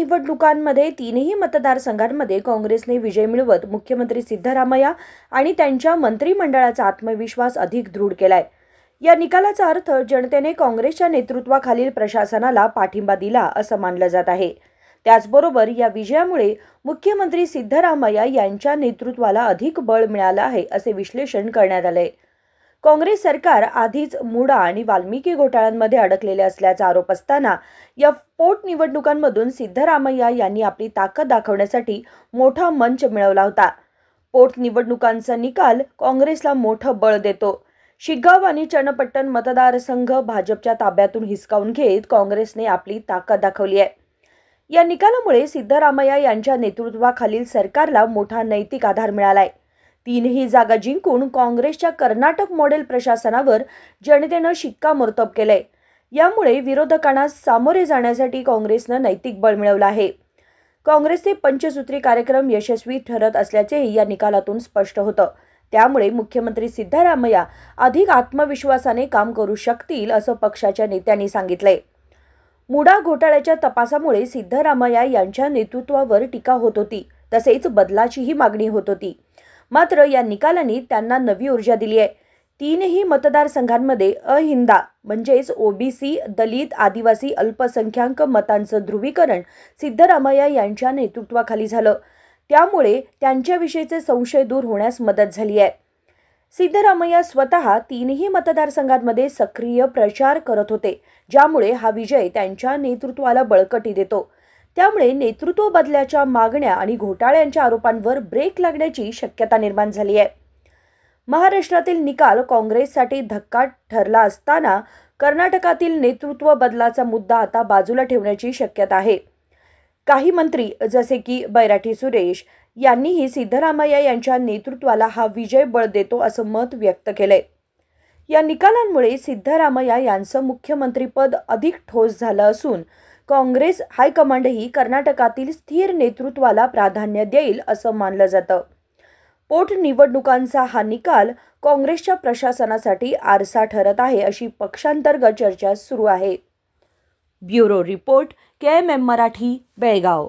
निवडणुकांमध्ये तीनही मतदारसंघांमध्ये काँग्रेसने विजय मिळवत मुख्यमंत्री सिद्धरामय्या आणि त्यांच्या मंत्रिमंडळाचा आत्मविश्वास अधिक दृढ केलाय। या निकालाचा अर्थ जनतेने काँग्रेसच्या नेतृत्वाखालील प्रशासनाला पाठिंबा दिला असं मानलं जात आहे। त्याचबरोबर या विजयामुळे मुख्यमंत्री सिद्धरामय्या यांच्या नेतृत्वाला अधिक बळ मिळालं आहे असे विश्लेषण करण्यात आले। काँग्रेस सरकार आधीच मुडा आणि वाल्मिकी घोटाळ्यांमध्ये अडकलेले असल्याचा आरोप असताना या पोटनिवडणुकांमधून सिद्धरामय्या यांनी आपली ताकद दाखवण्यासाठी मोठा मंच मिळवला होता। पोटनिवडणुकांचा निकाल काँग्रेसला मोठं बळ देतो। शिग्गाव आणि चन्नपट्टण मतदारसंघ भाजपच्या ताब्यातून हिसकावून घेत काँग्रेसने आपली ताकद दाखवली आहे। या निकालामुळे सिद्धरामय्या यांच्या नेतृत्वाखालील सरकारला मोठा नैतिक आधार मिळालाय। तीनही जागा जिंकून काँग्रेसच्या कर्नाटक मॉडेल प्रशासनावर जनतेनं शिक्कामोर्तब केलंय। यामुळे विरोधकांना सामोरे जाण्यासाठी काँग्रेसनं नैतिक बळ मिळवलं आहे। काँग्रेसचे पंचसूत्री कार्यक्रम यशस्वी ठरत असल्याचेही या निकालातून स्पष्ट होतं। त्यामुळे मुख्यमंत्री सिद्धरामय्या अधिक आत्मविश्वासाने काम करू शकतील असं पक्षाच्या नेत्यांनी सांगितलंय। मुडा घोटाळ्याच्या तपासामुळे सिद्धरामय्या यांच्या नेतृत्वावर टीका होत होती, तसेच बदलाचीही मागणी होत होती। मात्र या निकालांनी त्यांना नवी ऊर्जा दिली आहे। तीनही मतदारसंघांमध्ये अहिंदा म्हणजेच ओबीसी, दलित, आदिवासी, अल्पसंख्याक मतांचं ध्रुवीकरण सिद्धरामय्या यांच्या नेतृत्वाखाली झालं। त्यामुळे त्यांच्याविषयीचे संशय दूर होण्यास मदत झाली आहे। सिद्धरामय्या स्वतः तीनही मतदारसंघांमध्ये सक्रिय प्रचार करत होते, ज्यामुळे हा विजय त्यांच्या नेतृत्वाला बळकटी देतो। त्यामुळे नेतृत्व बदलाच्या मागण्या आणि घोटाळ्यांच्या आरोपांवर ब्रेक लागण्याची शक्यता निर्माण झाली आहे। महाराष्ट्रातील निकाल काँग्रेससाठी धक्का ठरला असताना कर्नाटकातील नेतृत्व बदलाचा मुद्दा आता बाजूला ठेवण्याची शक्यता आहे। काही मंत्री जसे की बैराठी सुरेश यांनीही सिद्धरामय्या यांच्या नेतृत्वाला हा विजय बळ देतो असं मत व्यक्त केलंय। या निकालांमुळे सिद्धरामय्या यांचं मुख्यमंत्रीपद अधिक ठोस झालं असून काँग्रेस हायकमांडही कर्नाटकातील स्थिर नेतृत्वाला प्राधान्य देईल असं मानलं जातं। पोटनिवडणुकांचा हा निकाल काँग्रेसच्या प्रशासनासाठी आरसा ठरत आहे अशी पक्षांतर्गत चर्चा सुरू आहे। Bureau report, KMM Marathi, Belgaum.